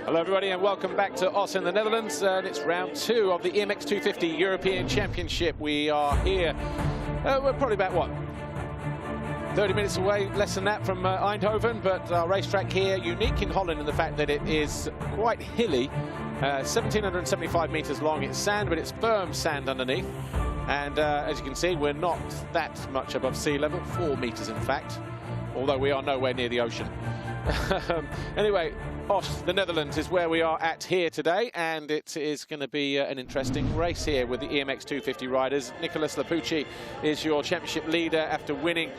Hello everybody and welcome back to Os in the Netherlands, and it's round 2 of the EMX250 European Championship. We are here, we're probably about, what, 30 minutes away, less than that from Eindhoven, but our racetrack here, unique in Holland in the fact that it is quite hilly, 1,775 meters long. It's sand, but it's firm sand underneath. And as you can see, we're not that much above sea level, 4 meters in fact, although we are nowhere near the ocean. Anyway, Os, the Netherlands, is where we are at here today, and it is going to be an interesting race here with the EMX250 riders. Nicholas Lapucci is your championship leader after winning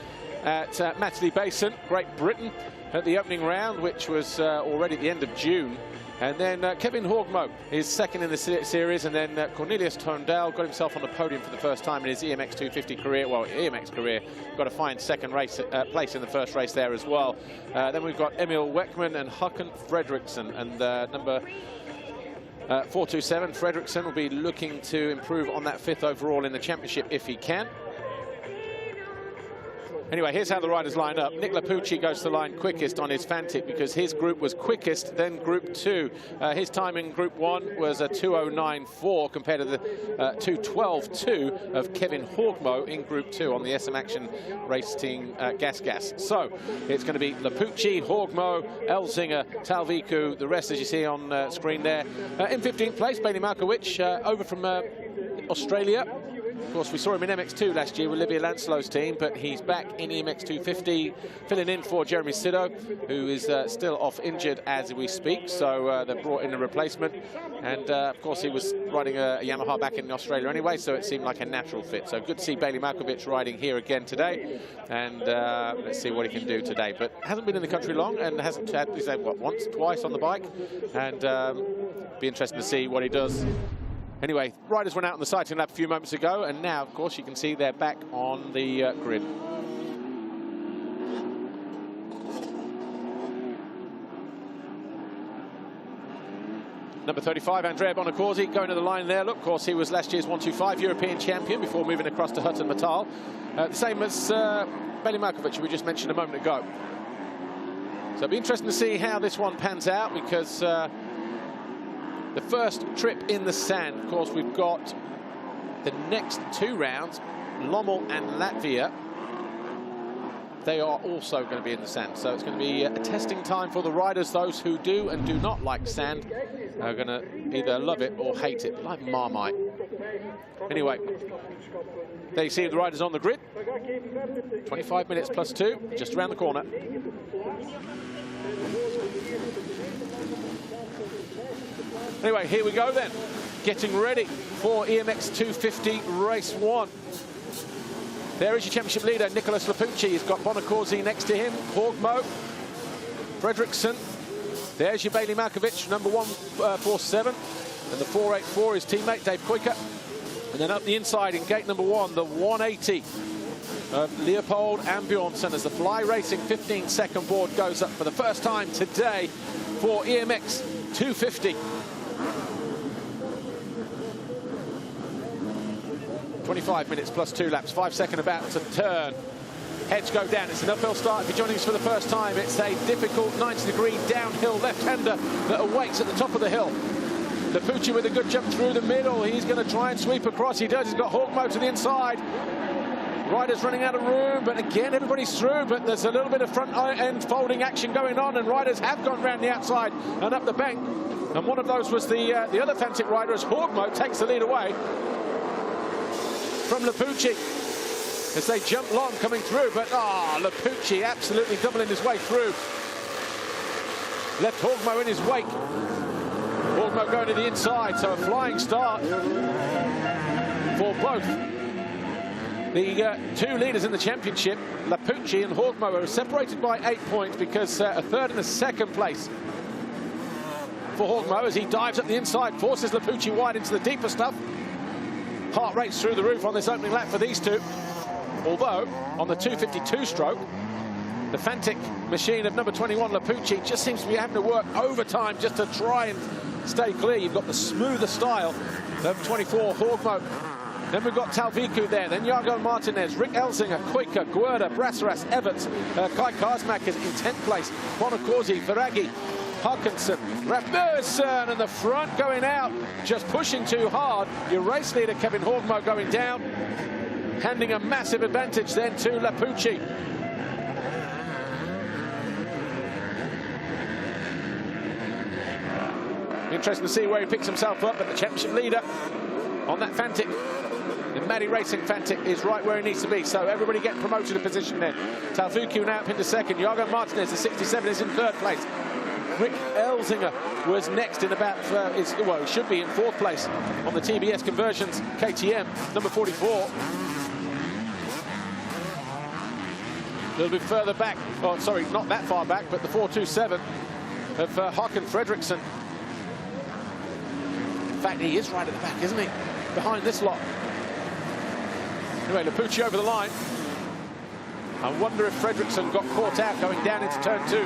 at Matterley Basin, Great Britain, at the opening round, which was already at the end of June. And then Kevin Horgmo is second in the series, and then Cornelius Toorndal got himself on the podium for the first time in his EMX250 career, well, EMX career. Got a fine second race place in the first race there as well. Then we've got Emil Weckman and Håkan Fredriksson, and number 427, Fredriksson, will be looking to improve on that 5th overall in the championship if he can. Anyway, here's how the riders line up. Nick Lapucci goes to the line quickest on his Fantic because his group was quickest, then Group 2. His time in Group 1 was a 2:09.4 compared to the 2:12.2 of Kevin Horgmo in Group 2 on the SM Action race team Gas. So it's going to be Lapucci, Horgmo, Elzinga, Talviku, the rest as you see on screen there. In 15th place, Bailey Markowicz, over from Australia. Of course, we saw him in MX2 last year with Olivia Lancelot's team, but he's back in EMX250, filling in for Jeremy Sido, who is still off injured as we speak. So they've brought in a replacement. And, of course, he was riding a Yamaha back in Australia anyway, so it seemed like a natural fit. So good to see Bailey Markowicz riding here again today. And let's see what he can do today. But hasn't been in the country long and hasn't had, he's had, what, once, twice on the bike. And be interesting to see what he does. Anyway, riders went out on the sighting lap a few moments ago, and now, of course, you can see they're back on the grid. Number 35, Andrea Bonacorsi, going to the line there. Look, of course, he was last year's 125 European champion before moving across to Hutton Mattal. The same as Bailey Markowicz, who we just mentioned a moment ago. So it'll be interesting to see how this one pans out, because the first trip in the sand, of course, we've got the next 2 rounds, Lommel and Latvia. They are also going to be in the sand. So it's going to be a testing time for the riders. Those who do and do not like sand are going to either love it or hate it, like Marmite. Anyway, there you see the riders on the grid. 25 minutes plus 2, just around the corner. Anyway, here we go then, getting ready for EMX250 Race 1. There is your championship leader, Nicholas Lapucci. He's got Bonacorsi next to him, Horgmo, Fredriksson. There's your Bailey Markowicz, number 147. And the 484, his teammate, Dave Kuiker. And then up the inside in gate number 1, the 180 of Leopold Ambjornsen as the Fly Racing 15-second board goes up for the first time today for EMX250. 25 minutes plus 2 laps, 5-second about to turn. Heads go down. It's an uphill start. If you're joining us for the first time, it's a difficult 90-degree downhill left-hander that awaits at the top of the hill. Lapucci with a good jump through the middle. He's going to try and sweep across. He does. He's got Horgmo to the inside. Riders running out of room, but again, everybody's through. But there's a little bit of front-end folding action going on, and riders have gone round the outside and up the bank. And one of those was the other Fantic rider, as Horgmo takes the lead away from Lapucci as they jump long coming through. But Lapucci absolutely doubling his way through. Left Horgmo in his wake. Horgmo going to the inside, so a flying start for both the 2 leaders in the championship. Lapucci and Horgmo are separated by 8 points because a 3rd and a 2nd place for Horgmo as he dives up the inside, forces Lapucci wide into the deeper stuff. Heart rate's through the roof on this opening lap for these 2. Although, on the 252 stroke, the Fantic machine of number 21, Lapucci, just seems to be having to work overtime just to try and stay clear. You've got the smoother style of 24, Horgmo. Then we've got Talviku there, then Jago Martinez, Rick Elzinga, Kuiker, Guerda, Brasseras, Everts, Kai Karsmak is in 10th place, Bonacorsi, Ferraghi, Hawkinson, Rasmussen, and the front going out, just pushing too hard. Your race leader, Kevin Horgmo, going down, handing a massive advantage then to Lapucci. Interesting to see where he picks himself up, but the championship leader on that Fantic, the Maddie Racing Fantic, is right where he needs to be. So everybody getting promoted to position then. Talviku now up into second. Iago Martinez, the 67, is in third place. Rick Elzinga was next in about, well, he should be in fourth place on the TBS Conversions KTM, number 44. A little bit further back, oh, sorry, not that far back, but the 427 of Håkan Fredriksson. In fact, he is right at the back, isn't he? Behind this lot. Anyway, Lapucci over the line. I wonder if Fredriksson got caught out going down into turn 2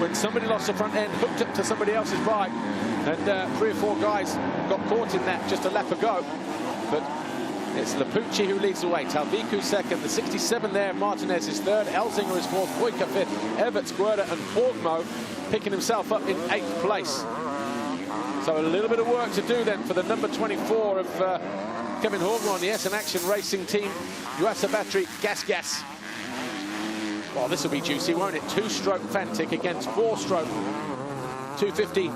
when somebody lost the front end, hooked up to somebody else's bike, and 3 or 4 guys got caught in that just a lap ago. But it's Lapucci who leads the way. Talviku second, the 67 there, Martinez is third, Elzinga is fourth, Koika fifth, Everts, Guerda, and Horgmo picking himself up in 8th place. So a little bit of work to do then for the number 24 of Kevin Horgmo on the SN Action Racing Team, Yuasa Battery Gas. Well, this will be juicy, won't it? 2-stroke Fantic against 4-stroke 250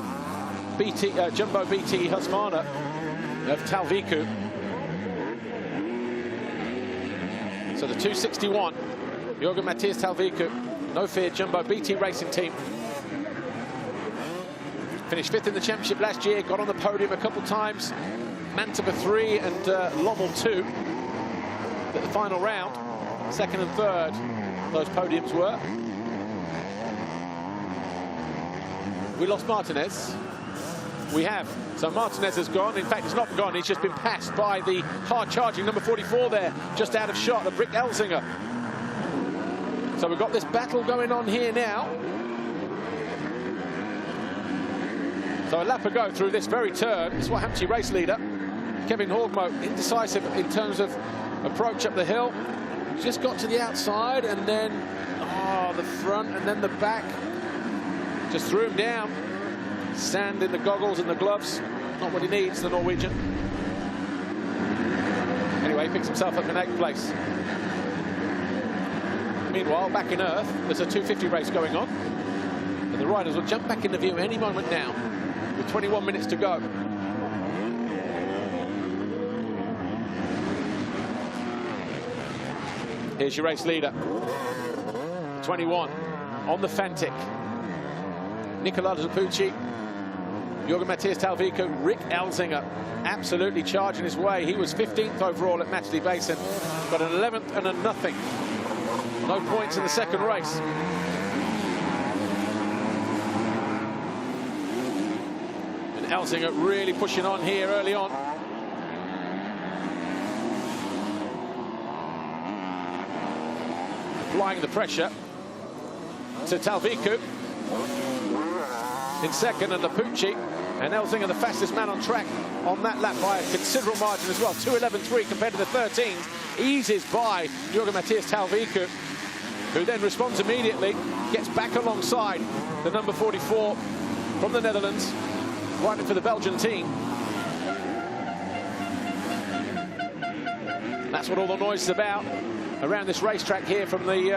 BT, Jumbo BT Husqvarna of Talviku. So the 261, Jorgen Matthias Talviku, no fear, Jumbo BT Racing Team. Finished 5th in the championship last year, got on the podium a couple times. Mantaba 3 and Lommel 2 at the final round. 2nd and 3rd, those podiums were. We lost Martinez. We have. So Martinez has gone. In fact, he's not gone. He's just been passed by the hard-charging number 44 there, just out of shot of Rick Elzinga. So we've got this battle going on here now. So a lap ago through this very turn. This is what happened to your race leader. Kevin Horgmo, indecisive in terms of approach up the hill. Just got to the outside and then, the front and then the back. Just threw him down. Sand in the goggles and the gloves. Not what he needs, the Norwegian. Anyway, he picks himself up in 8th place. Meanwhile, back in Earth, there's a 250 race going on. And the riders will jump back into view any moment now, with 21 minutes to go. Here's your race leader. 21 on the Fantic. Nicholas Lapucci, Jorgen Matthias Talviku, Rick Elzinga absolutely charging his way. He was 15th overall at Matchley Basin, got an 11th and a nothing. No points in the second race. And Elzinga really pushing on here early on. Applying the pressure to Talviku in second, and Lapucci and Elzinga the fastest man on track on that lap by a considerable margin as well. 2:11.3 compared to the 13s. Eases by Jorgen Matthias Talviku, who then responds immediately, gets back alongside the number 44 from the Netherlands, riding for the Belgian team. That's what all the noise is about around this racetrack here from the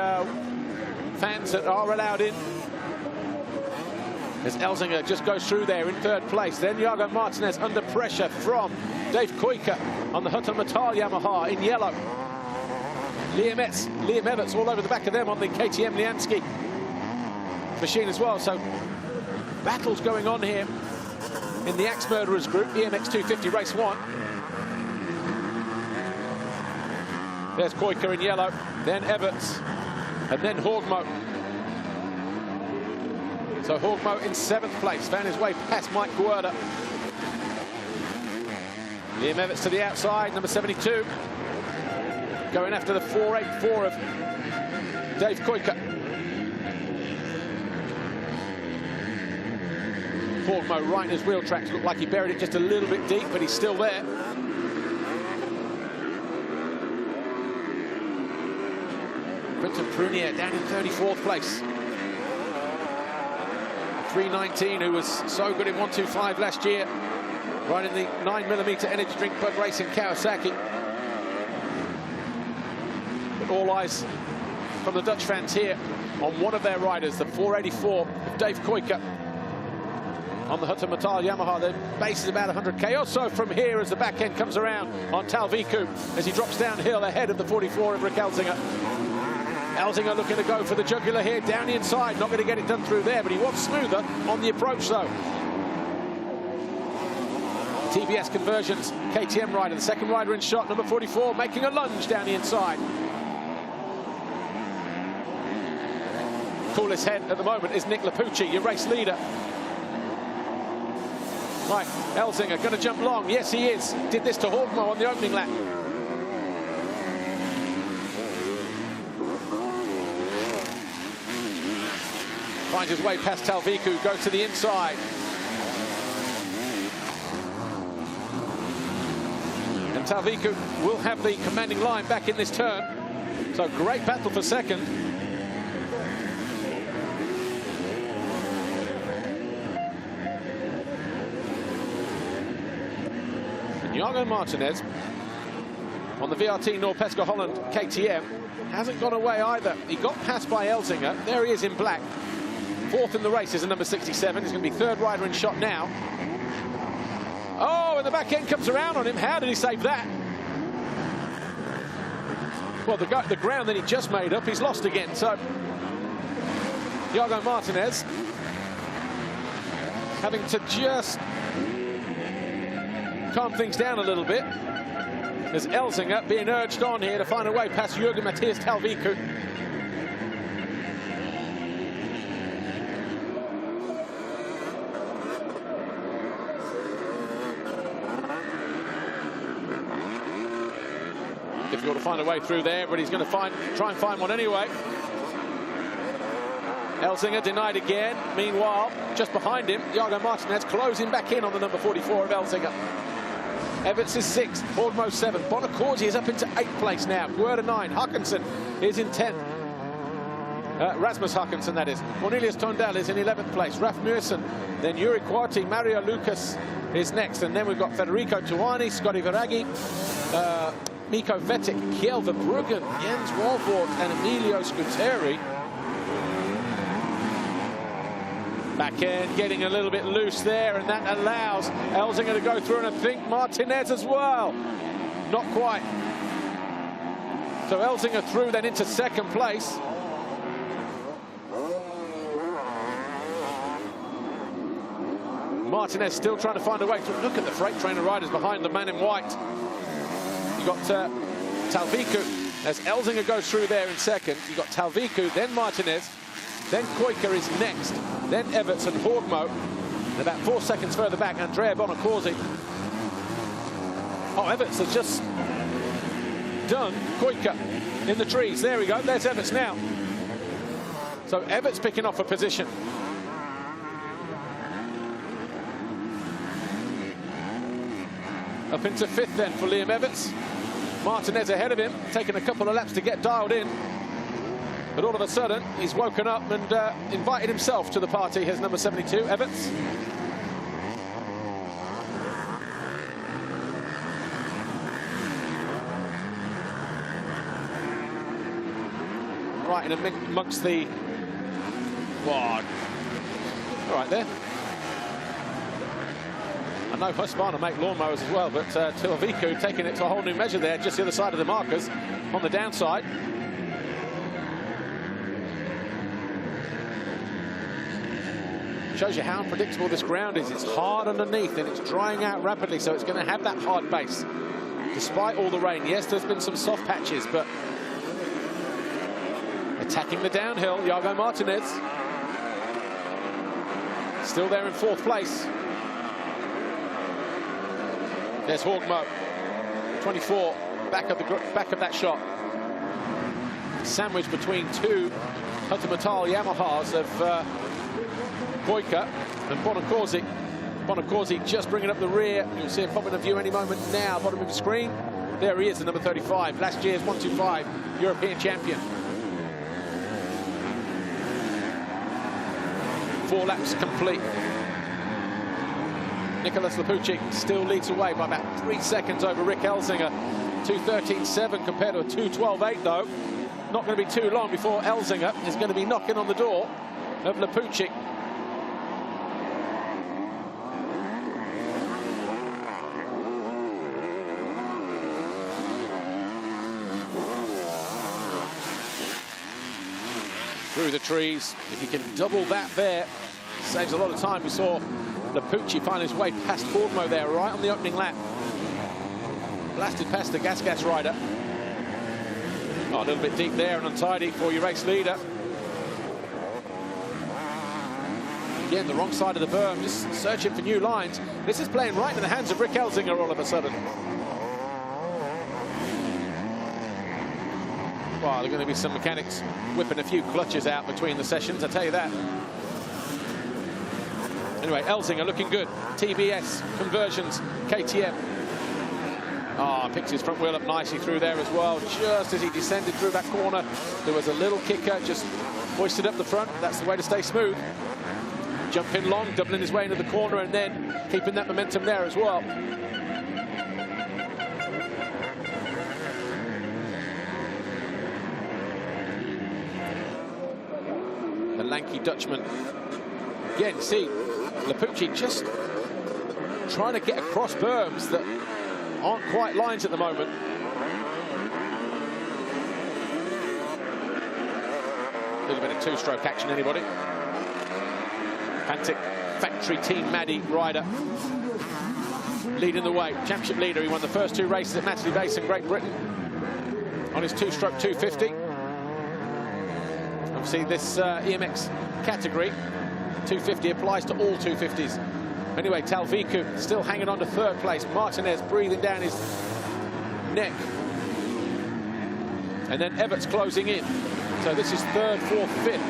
fans that are allowed in. As Elzinga just goes through there in 3rd place. Then Iago Martinez under pressure from Dave Koika on the Hutton Metal Yamaha in yellow. Liam Everts all over the back of them on the KTM Liansky machine as well. So battles going on here in the Axe Murderers group, EMX250 race 1. There's Koika in yellow, then Everts, and then Horgmo. So Horgmo in 7th place, found his way past Mike Guerda. Liam Everts to the outside, number 72. Going after the 484 of Dave Koika. Horgmo right in his wheel tracks. Looked like he buried it just a little bit deep, but he's still there. Quentin Prunier down in 34th place. 319, who was so good in 125 last year, riding the 9mm energy drink bug race in Kawasaki. But all eyes from the Dutch fans here on one of their riders, the 484 of Dave Koijke. On the Huttermetal Yamaha, the base is about 100k or so from here as the back end comes around on Talviku as he drops downhill ahead of the 44 of Rick Elzinga. Elzinga looking to go for the jugular here, down the inside, not going to get it done through there, but he was smoother on the approach though. TBS Conversions, KTM rider, the second rider in shot, number 44, making a lunge down the inside. Coolest head at the moment is Nick Lapucci, your race leader. Right, Elzinga going to jump long. Yes, he is. Did this to Horgmo on the opening lap. Finds his way past Talviku, goes to the inside. And Talviku will have the commanding line back in this turn. So great battle for second. Jago Martinez on the VRT Norpeska Holland KTM hasn't gone away either. He got passed by Elzinga. There he is in black. Fourth in the race is a number 67. He's going to be third rider in shot now. Oh, and the back end comes around on him. How did he save that? Well, the ground that he just made up, he's lost again. So, Jago Martinez having to just calm things down a little bit as Elzinga being urged on here to find a way past Jürgen Matthias Talviku. Difficult to find a way through there, but he's going to try and find one anyway. Elzinga denied again. Meanwhile, just behind him, Jago Martinez closing back in on the number 44 of Elzinga. Everts is 6th, Horgmo 7th. Bonacorsi is up into 8th place now. Guerra 9, Haakonsen is in 10th. Rasmus Haakonsen, that is. Cornelius Tondel is in 11th place. Raf Muursen, then Yuri Quarti, Mario Lucas is next. And then we've got Federico Tuani, Scotty Viraghi, Miko Vetic, Kjell Verbruggen, Jens Walvort, and Emilio Scuteri. Back end getting a little bit loose there, and that allows Elzinga to go through, and I think Martinez as well. Not quite. So Elzinga through then into second place. Martinez still trying to find a way through. Look at the freight trainer riders behind the man in white. You got Talviku as Elzinga goes through there in second. You got Talviku, then Martinez, then Koijke is next, then Everts and Horgmo. And about 4 seconds further back, Andrea Bonacorsi. Oh, Everts has just done Koijke in the trees. There we go. There's Everts now. So Everts picking off a position. Up into 5th then for Liam Everts. Martinez ahead of him, taking a couple of laps to get dialed in. But all of a sudden, he's woken up and invited himself to the party. Here's number 72, Everts. Right in amongst the quad. All right there. I know Husqvarna make lawnmowers as well, but Talviku taking it to a whole new measure there, just the other side of the markers on the downside. Shows you how unpredictable this ground is. It's hard underneath and it's drying out rapidly, so it's going to have that hard base. Despite all the rain, yes, there's been some soft patches, but attacking the downhill, Jago Martinez. Still there in 4th place. There's Horgmo, 24, back of that shot. Sandwiched between two Huttermetal Yamahas of Koijke and Bonacorsi. Bonacorsi just bringing up the rear. You'll see him popping a view any moment now, bottom of the screen. There he is, the number 35, last year's 125 European champion. 4 laps complete. Nicholas Lapucci still leads away by about 3 seconds over Rick Elzinga. 2:13.7 compared to a 2:12.8 though. Not going to be too long before Elzinga is going to be knocking on the door of Lapucci. Through the trees, if you can double that there, saves a lot of time. We saw Lapucci find his way past Horgmo there, right on the opening lap. Blasted past the gas rider. Oh, a little bit deep there and untidy for your race leader. Again, the wrong side of the berm, just searching for new lines. This is playing right in the hands of Rick Elzinga all of a sudden. Well, there are going to be some mechanics whipping a few clutches out between the sessions, I tell you that. Anyway, Elzinga looking good. TBS, conversions, KTM. Ah, picks his front wheel up nicely through there as well. Just as he descended through that corner, there was a little kicker, just hoisted up the front. That's the way to stay smooth. Jumping long, doubling his way into the corner, and then keeping that momentum there as well. The lanky Dutchman. Again, see, Lapucci just trying to get across berms that aren't quite lines at the moment. A little bit of two-stroke action, anybody? Fantic factory team Maddie rider leading the way. Championship leader. He won the first 2 races at Matterley Base in Great Britain on his 2-stroke 250. Obviously, this EMX category 250 applies to all 250s. Anyway, Talviku still hanging on to 3rd place. Martinez breathing down his neck. And then Everts closing in. So this is 3rd, 4th, 5th.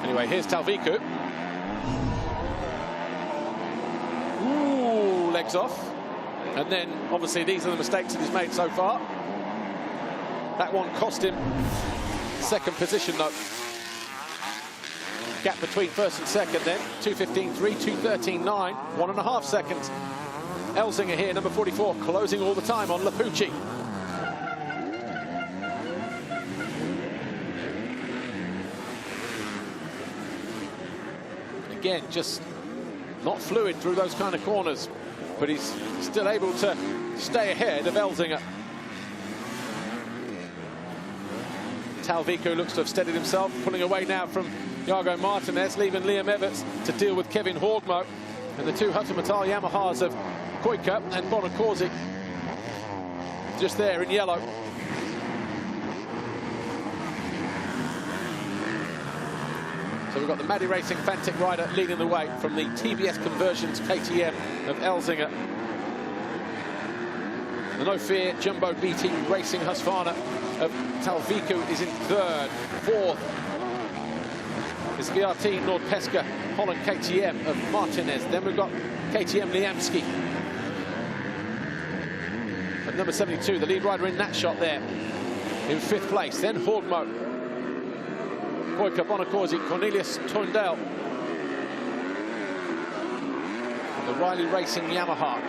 Anyway, here's Talviku. Ooh, legs off. And then, obviously, these are the mistakes that he's made so far. That one cost him 2nd position, though. Gap between 1st and 2nd then. 2:15.3, 2:13.9, 1.5 seconds. Elzinga here, number 44, closing all the time on Lapucci. Again, just not fluid through those kind of corners, but he's still able to stay ahead of Elzinga. Talviku looks to have steadied himself, pulling away now from Iago Martinez, leaving Liam Everts to deal with Kevin Horgmo. And the 2 Huttermetal Yamahas of Koika and Bonacorsi just there in yellow. So we've got the Maddie Racing Fantic rider leading the way from the TBS Conversions KTM of Elzinga. The No Fear Jumbo BT Racing Husqvarna of Talviku is in 3rd. 4th is VRT Nordpeska Holland KTM of Martinez. Then we've got KTM Liamski at number 72, the lead rider in that shot there, in 5th place. Then Horgmo, Koika, Bonacorsi, Cornelius Toindale, and the Riley Racing Yamaha.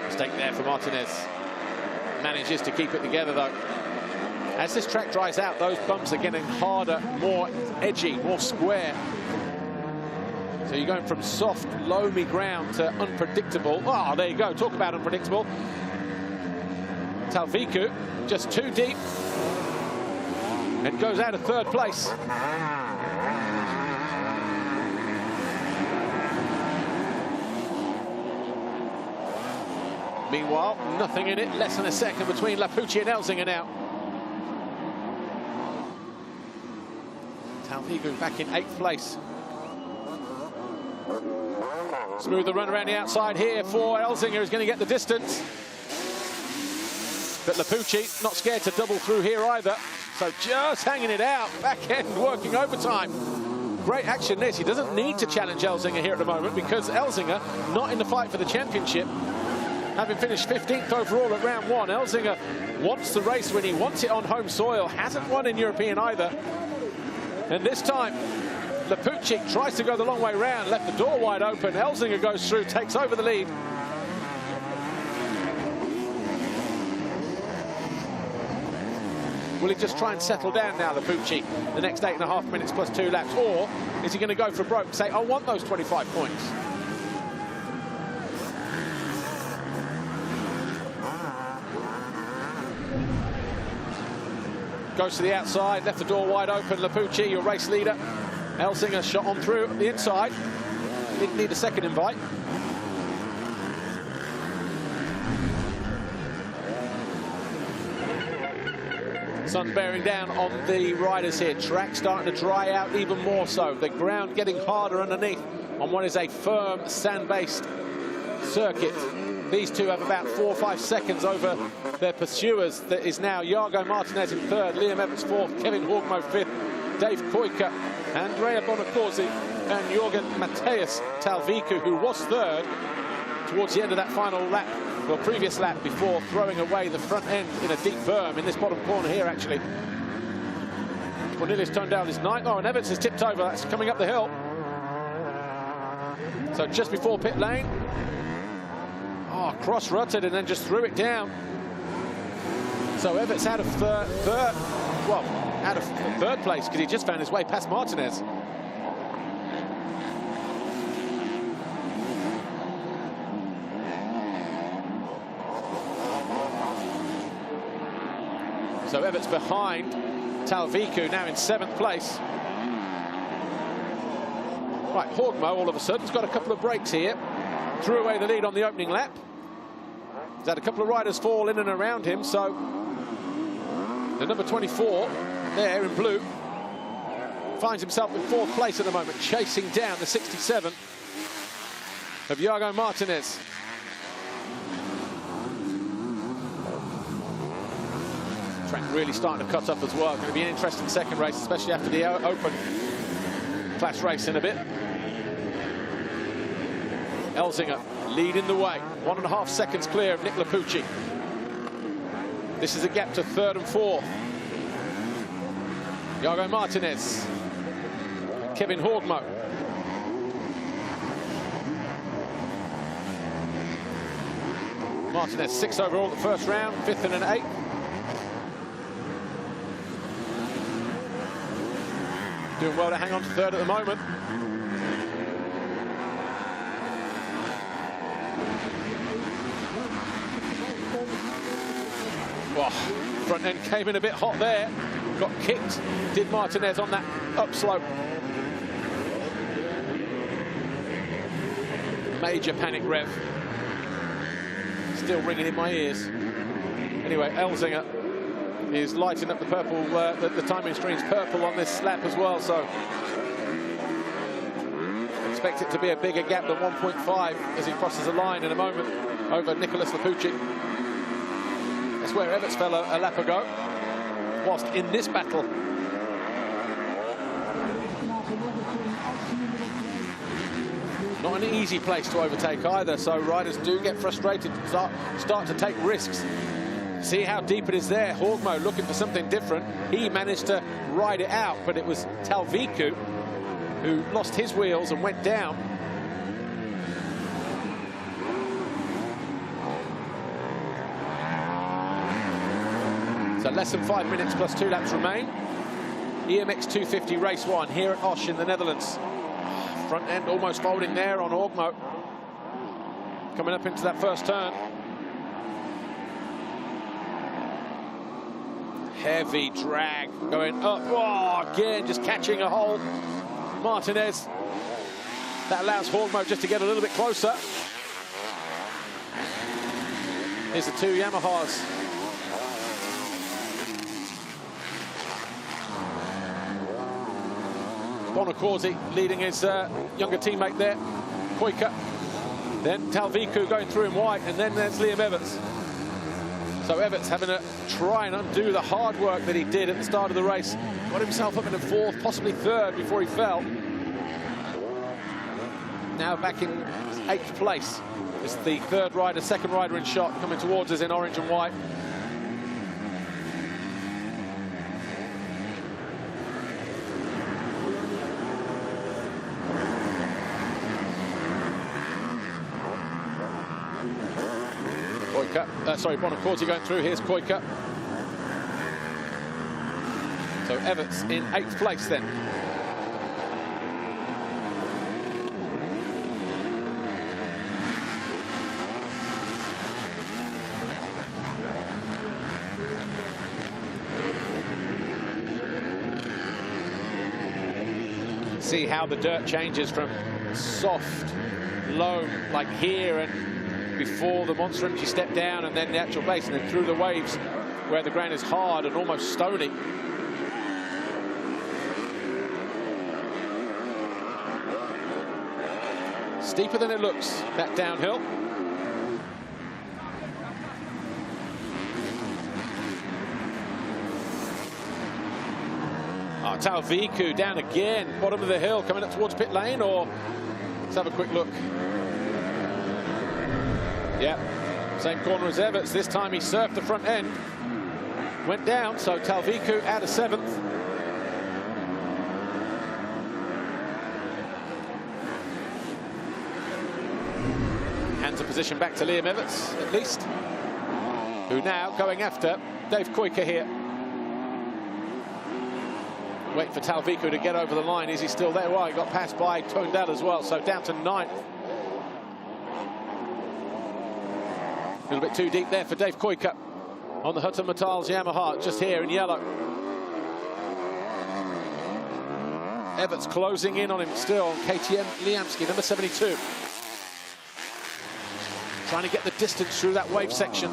Mistake there for Martinez. Manages to keep it together though. As this track dries out, those bumps are getting harder, more edgy, more square. So you're going from soft, loamy ground to unpredictable. Oh, there you go. Talk about unpredictable. Talviku just too deep. It goes out of 3rd place. Meanwhile, nothing in it. Less than a second between Lapucci and Elzinga now. Talviku back in 8th place. Smooth the run around the outside here for Elzinga, who's going to get the distance. But Lapucci not scared to double through here either. So just hanging it out. Back end working overtime. great action this. He doesn't need to challenge Elzinga here at the moment because Elzinga not in the fight for the championship. Having finished 15th overall at round 1, Elzinga wants the race when he wants it on home soil. Hasn't won in European either. And this time, Lapucci tries to go the long way round, left the door wide open. Elzinga goes through, takes over the lead. Will he just try and settle down now, Lapucci, the next 8.5 minutes plus 2 laps? Or is he going to go for broke and say, I want those 25 points? Goes to the outside, left the door wide open. Lapucci, your race leader. Elzinga shot on through the inside. Didn't need a second invite. Sun bearing down on the riders here. Track starting to dry out even more so. The ground getting harder underneath on what is a firm sand-based circuit. These two have about 4 or 5 seconds over their pursuers. That is now Iago Martinez in 3rd, Liam Everts 4th, Kevin Horgmo 5th, Dave Koika, Andrea Bonacorsi, and Jorgen Mateus Talviku, who was 3rd towards the end of that final lap, well, previous lap, before throwing away the front end in a deep berm in this bottom corner here, actually. Cornelius toned down his 9th. Oh, and Everts has tipped over. That's coming up the hill. So just before pit lane. Oh, cross-rutted and then just threw it down. So Everts out of third place because he just found his way past Martinez. So Everts behind Talviku, now in 7th place. Right, Horgmo all of a sudden has got a couple of breaks here. Threw away the lead on the opening lap. He's had a couple of riders fall in and around him, so the number 24 there in blue finds himself in 4th place at the moment, chasing down the 67 of Iago Martinez. Track really starting to cut up as well. Going to be an interesting second race, especially after the open class race in a bit. Elzinga leading the way, 1.5 seconds clear of Nick Lapucci. This is a gap to 3rd and 4th. Iago Martinez, Kevin Horgmo. Martinez 6th overall the first round, 5th and an 8th. Doing well to hang on to 3rd at the moment. Well, front end came in a bit hot there. Got kicked, did Martinez on that upslope. Major panic rev. Still ringing in my ears. Anyway, Elzinga is lighting up the purple, the timing screen's purple on this lap as well, so expect it to be a bigger gap than 1.5 as he crosses the line in a moment over Nicholas Lapucci. That's where Everts fell a lap ago, whilst in this battle. Not an easy place to overtake either, so riders do get frustrated, start to take risks. See how deep it is there. Horgmo looking for something different. He managed to ride it out, but it was Talviku who lost his wheels and went down. So less than 5 minutes plus 2 laps remain. EMX250 race 1 here at Osh in the Netherlands. Front end almost folding there on Horgmo. Coming up into that first turn. Heavy drag going up. Oh, again, just catching a hold. Martinez. That allows Horgmo just to get a little bit closer. Here's the 2 Yamahas. Bonacorsi leading his younger teammate there, Koika. Then Talviku going through in white, and then there's Liam Everts. So Everts having to try and undo the hard work that he did at the start of the race. Got himself up into 4th, possibly 3rd before he fell. now back in 8th place. It's the third rider, second rider in shot, coming towards us in orange and white. Bonacorsi going through. Here's Koika. So Everts in 8th place then. See how the dirt changes from soft loam like here and before the Monster Energy step down, and then the actual base, and then through the waves where the ground is hard and almost stony. Steeper than it looks, that downhill. Talviku down again, bottom of the hill, coming up towards pit lane, or let's have a quick look. Yeah, same corner as Everts. This time he surfed the front end, went down, so Talviku out of 7th. Hands a position back to Liam Everts, at least, who now going after Dave Koika here. Wait for Talviku to get over the line. Is he still there? Well, he got passed by Tondel as well, so down to 9th. A little bit too deep there for Dave Koika on the Hutton Metals Yamaha, just here in yellow. Everts closing in on him still. KTM Liamski, number 72. Trying to get the distance through that wave section.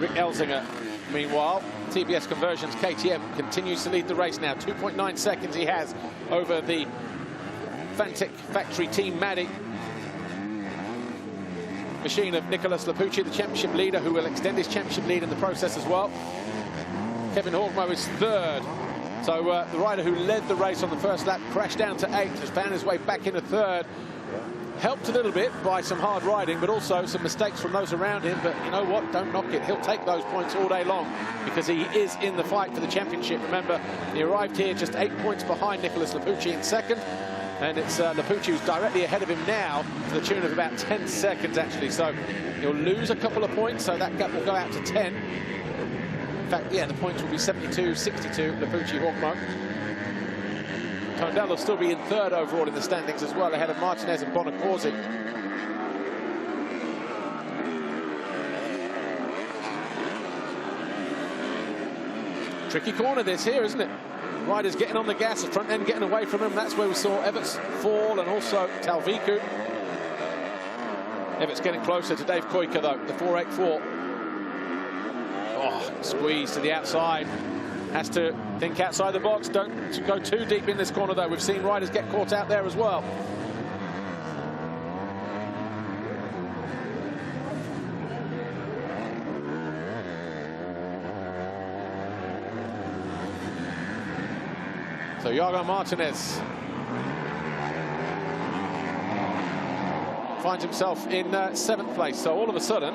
Rick Elzinga, meanwhile, TBS Conversions KTM continues to lead the race now. 2.9 seconds he has over the Fantic factory team Maddie. Machine of Nicholas Lapucci, the championship leader, who will extend his championship lead in the process as well. Kevin Horgmo is 3rd. So the rider who led the race on the first lap crashed down to 8th, has found his way back into 3rd. Helped a little bit by some hard riding, but also some mistakes from those around him. But you know what? Don't knock it. He'll take those points all day long because he is in the fight for the championship. Remember, he arrived here just 8 points behind Nicholas Lapucci in 2nd. And it's Lapucci who's directly ahead of him now to the tune of about 10 seconds, actually. So he'll lose a couple of points, so that gap will go out to 10. In fact, yeah, the points will be 72-62, Lapucci, Horgmo. Tondel will still be in 3rd overall in the standings as well, ahead of Martinez and Bonacorsi. Tricky corner this here, isn't it? Riders getting on the gas, the front end getting away from him. That's where we saw Everts fall, and also Talviku. Everts getting closer to Dave Koika, though, the 484. Oh, squeeze to the outside. Has to think outside the box. Don't go too deep in this corner, though. We've seen riders get caught out there as well. So Iago Martinez finds himself in 7th place. So all of a sudden,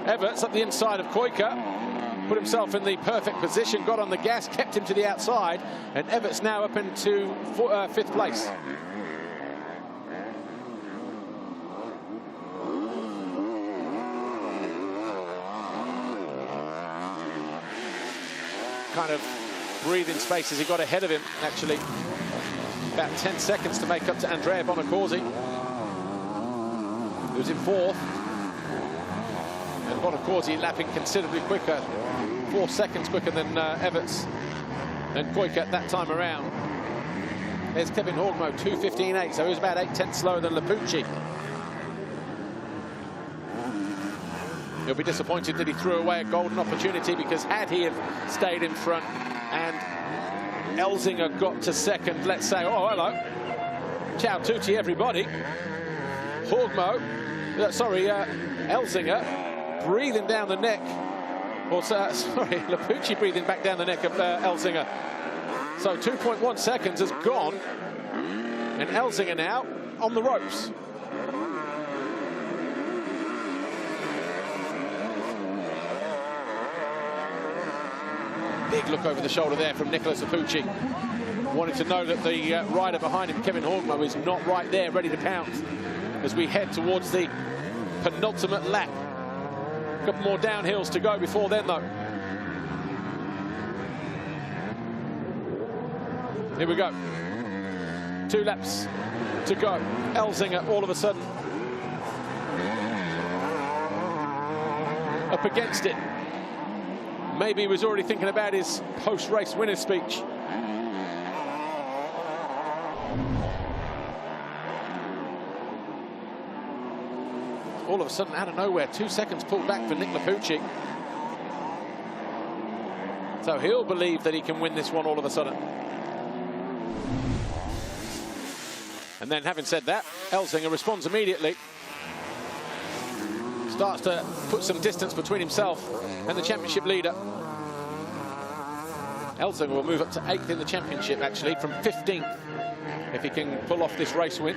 Everts up the inside of Koika. Put himself in the perfect position, got on the gas, kept him to the outside, and Everts now up into 5th place. Kind of breathing space as he got ahead of him, actually. About 10 seconds to make up to Andrea Bonacorsi, who's in 4th. And Bonacorsi lapping considerably quicker, 4 seconds quicker than Everts and Koika that time around. There's Kevin Horgmo, 2:15.8, so he was about 8/10 slower than Lapucci. He'll be disappointed that he threw away a golden opportunity, because had he have stayed in front and Elzinga got to 2nd, let's say, oh, hello, ciao tutti everybody. Horgmo, Elzinga breathing down the neck. Or, sorry, Lapucci breathing back down the neck of Elzinga. So 2.1 seconds has gone. And Elzinga now on the ropes. Big look over the shoulder there from Nicholas Lapucci. Wanting to know that the rider behind him, Kevin Horgmo, is not right there, ready to pounce as we head towards the penultimate lap. A couple more downhills to go before then, though. Here we go. 2 laps to go. Elzinga all of a sudden up against it. Maybe he was already thinking about his post-race winner's speech. All of a sudden, out of nowhere, 2 seconds pulled back for Nick Lapucci. So he'll believe that he can win this one all of a sudden. And then, having said that, Elzinga responds immediately. Starts to put some distance between himself and the championship leader. Elzinga will move up to 8th in the championship, actually, from 15th, if he can pull off this race win.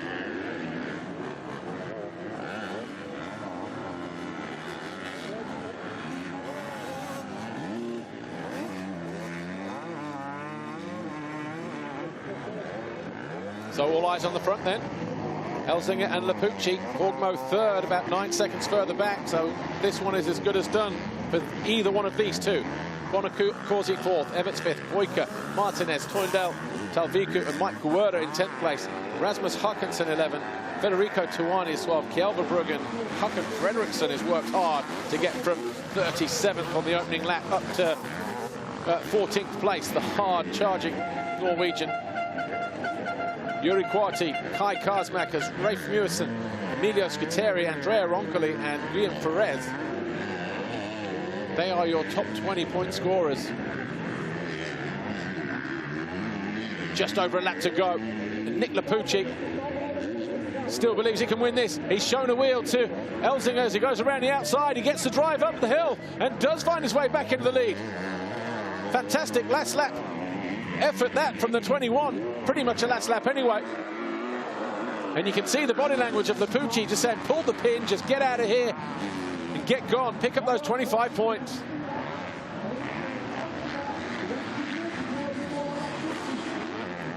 So all eyes on the front then. Elzinga and Lapucci. Horgmo third, about 9 seconds further back. So this one is as good as done for either one of these two. Bonacorsi fourth, Everts fifth, Boyka, Martinez, Toindel, Talviku and Mike Guerra in 10th place. Rasmus Håkansson 11th, Federico Tuani is 12th, Kjell Bruggen, Håkan Fredriksson has worked hard to get from 37th on the opening lap up to 14th place, the hard charging Norwegian. Yuri Quarti, Kai Karsmakers, Rafe Mewison, Emilio Scuteri, Andrea Roncoli and Guillaume Perez. They are your top 20 point scorers. Just over a lap to go. And Nick Lapucci still believes he can win this. He's shown a wheel to Elzinga as he goes around the outside. He gets the drive up the hill and does find his way back into the lead. Fantastic last lap effort that from the 21. Pretty much a last lap anyway. And you can see the body language of Lapucci just saying, pull the pin, just get out of here and get gone. Pick up those 25 points.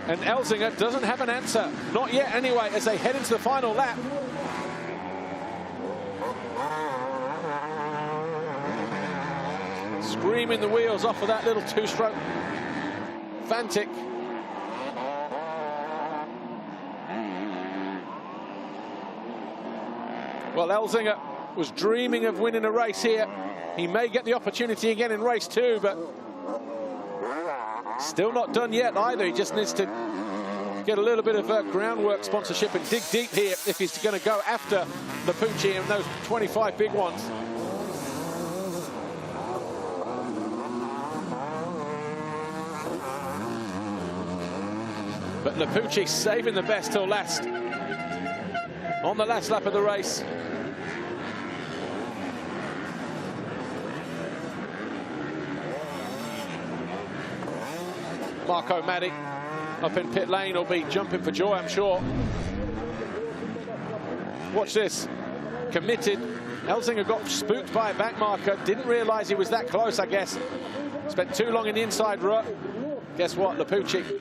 And Elzinga doesn't have an answer. Not yet anyway, as they head into the final lap. Screaming the wheels off of that little two-stroke Fantic. Well, Elzinga was dreaming of winning a race here. He may get the opportunity again in race 2, but still not done yet either. He just needs to get a little bit of groundwork sponsorship and dig deep here if he's going to go after Lapucci and those 25 big ones. But Lapucci saving the best till last on the last lap of the race. Marco Maddy up in pit lane will be jumping for joy, I'm sure. Watch this. Committed. Elzinga got spooked by a back marker. Didn't realise he was that close, I guess. Spent too long in the inside rut. Guess what? Lapucci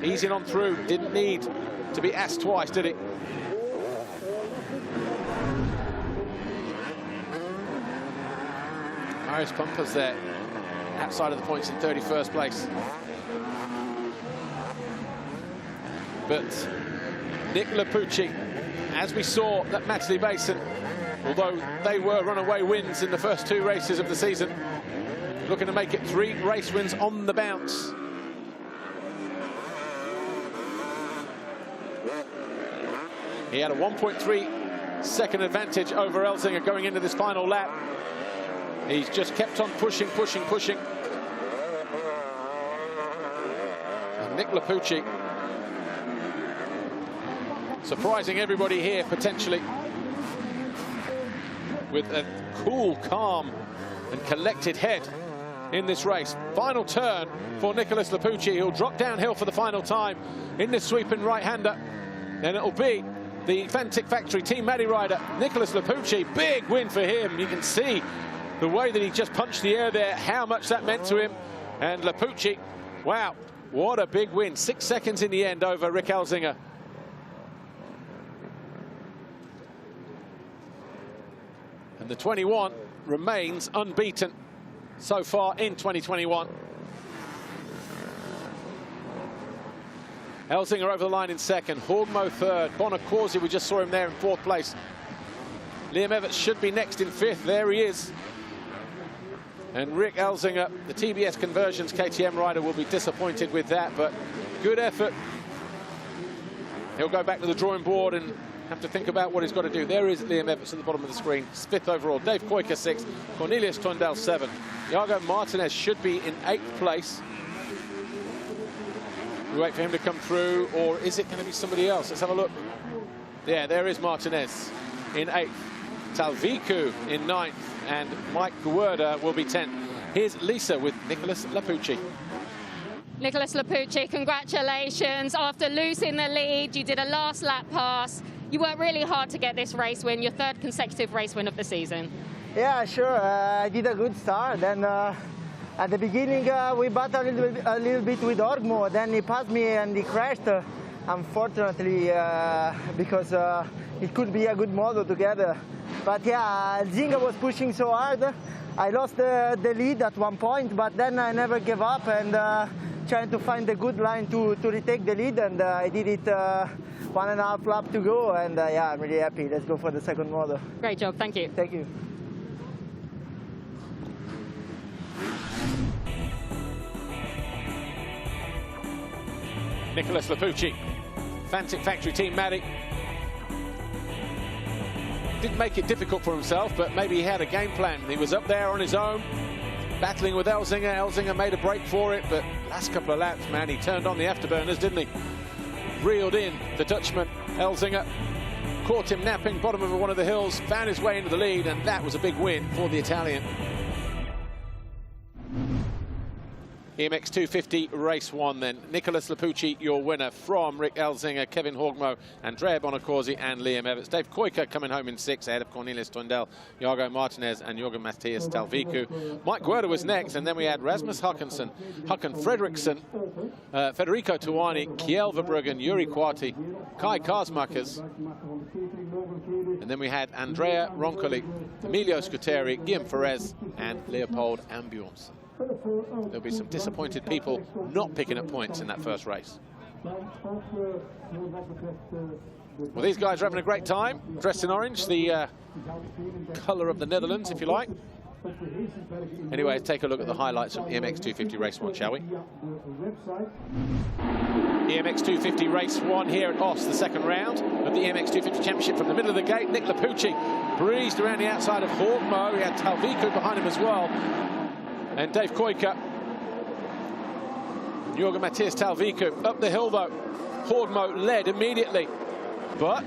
easing on through. Didn't need to be asked twice, did he? Marius Pumpers there, outside of the points in 31st place. But Nick Lapucci, as we saw at Matterley Basin, although they were runaway wins in the first 2 races of the season, looking to make it 3 race wins on the bounce. He had a 1.3 second advantage over Elzinga going into this final lap. He's just kept on pushing, pushing, pushing. And Nick Lapucci surprising everybody here, potentially. with a cool, calm and collected head in this race. Final turn for Nicholas Lapucci, who'll drop downhill for the final time in this sweeping right-hander. And it'll be the Fantic Factory Team Maddie rider, Nicholas Lapucci. Big win for him. You can see the way that he just punched the air there, how much that meant to him. And Lapucci, wow, what a big win. 6 seconds in the end over Rick Elzinga. And the 21 remains unbeaten so far in 2021. Elzinga over the line in second, Horgmo third, Bonacorsi, we just saw him there in fourth place. Liam Everts should be next in fifth, there he is. And Rick Elzinga, the TBS Conversions KTM rider, will be disappointed with that, but good effort. He'll go back to the drawing board and have to think about what he's got to do. There is Liam Everts at the bottom of the screen, fifth overall. Dave Koika sixth, Cornelius Tondel seventh. Iago Martinez should be in eighth place. We wait for him to come through, or is it going to be somebody else? Let's have a look. Yeah, there is Martinez in eighth. Talviku in ninth, and Mike Guerda will be 10th. Here's Lisa with Nicholas Lapucci. Nicholas Lapucci, congratulations. After losing the lead, you did a last lap pass. You worked really hard to get this race win, your third consecutive race win of the season. Yeah, sure. I did a good start. Then at the beginning, we battled a little bit with Horgmo. Then he passed me and he crashed. Unfortunately, because it could be a good moto together. But yeah, Elzinga was pushing so hard. I lost the lead at one point, but then I never gave up and trying to find a good line to retake the lead, and I did it 1.5 lap to go, and yeah, I'm really happy. Let's go for the second moto. Great job, thank you. Thank you. Nicholas Lapucci, Fantic Factory Team Maddie. Didn't make it difficult for himself, but maybe he had a game plan. He was up there on his own, battling with Elzinga. Elzinga made a break for it, but last couple of laps, man, he turned on the afterburners, didn't he? Reeled in the Dutchman, Elzinga. Caught him napping, bottom of one of the hills, found his way into the lead, and that was a big win for the Italian. EMX250 race one then. Nicholas Lapucci, your winner, from Rick Elzinga, Kevin Horgmo, Andrea Bonacorsi and Liam Everts. Dave Koika coming home in sixth ahead of Cornelius Tondel, Iago Martinez and Jorgen Matthias Talviku. Mike Guerda was next, and then we had Rasmus Håkansson, Håkan Fredriksson, Federico Tuani, Kjell Verbruggen, Yuri Quarti, Kai Karsmakers. And then we had Andrea Roncoli, Emilio Scuteri, Guillaume Ferrez and Leopold Ambulance. There'll be some disappointed people not picking up points in that first race. Well, these guys are having a great time, dressed in orange, the colour of the Netherlands, if you like. Anyway, take a look at the highlights from EMX250 Race 1, shall we? EMX250 Race 1 here at Os, the second round of the EMX250 Championship. From the middle of the gate, Nick Lapucci breezed around the outside of Horgmo. He had Talviku behind him as well. And Dave Koika, Jorgen Matthias Talviku up the hill though. Horgmo led immediately, but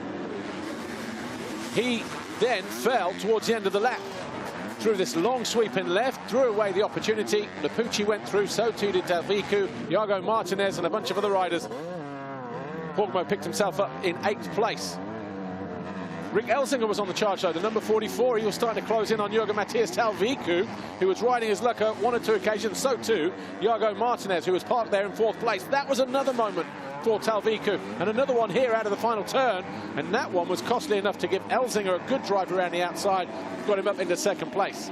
he then fell towards the end of the lap. Through this long sweeping left, threw away the opportunity. Lapucci went through, so too did Talviku, Iago Martinez and a bunch of other riders. Horgmo picked himself up in 8th place. Rick Elzinga was on the charge though, the number 44. He was starting to close in on Jorgen Matthias Talviku, who was riding his luck at 1 or 2 occasions. So too Iago Martinez, who was parked there in 4th place. That was another moment for Talviku, and another one here out of the final turn, and that one was costly enough to give Elzinga a good drive around the outside, got him up into 2nd place.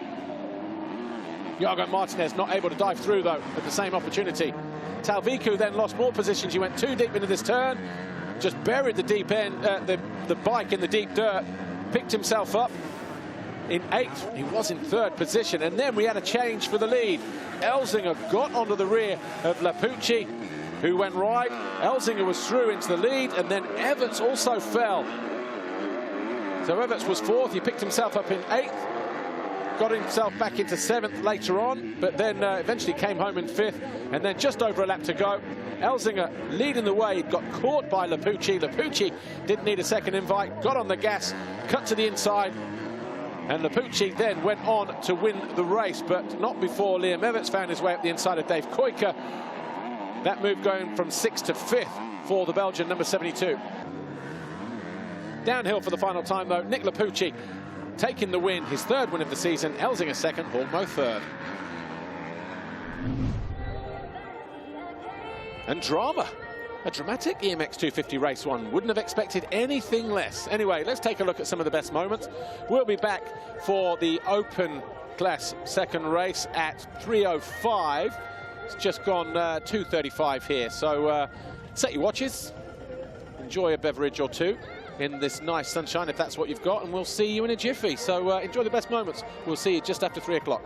Iago Martinez not able to dive through though at the same opportunity. Talviku then lost more positions. He went too deep into this turn, just buried the deep end, the bike in the deep dirt, picked himself up in 8th. He was in 3rd position, and then we had a change for the lead. Elzinga got onto the rear of Lapucci, who went right. Elzinga was through into the lead, and then Everts also fell. So Everts was 4th. He picked himself up in 8th, got himself back into 7th later on, but then eventually came home in 5th, and then just over a lap to go. Elzinga leading the way, got caught by Lapucci. Lapucci didn't need a second invite, got on the gas, cut to the inside, And Lapucci then went on to win the race, but not before Liam Everts found his way up the inside of Dave Koijke. That move going from 6th to 5th for the Belgian, number 72. Downhill for the final time, though, Nick Lapucci taking the win, his 3rd win of the season. Elzinga 2nd, Horgmo 3rd. And drama. A dramatic EMX250 race one. Wouldn't have expected anything less. Anyway, let's take a look at some of the best moments. We'll be back for the open class 2nd race at 3:05. It's just gone 2:35 here. So set your watches. Enjoy a beverage or two in this nice sunshine, if that's what you've got. And we'll see you in a jiffy. So enjoy the best moments. We'll see you just after 3 o'clock.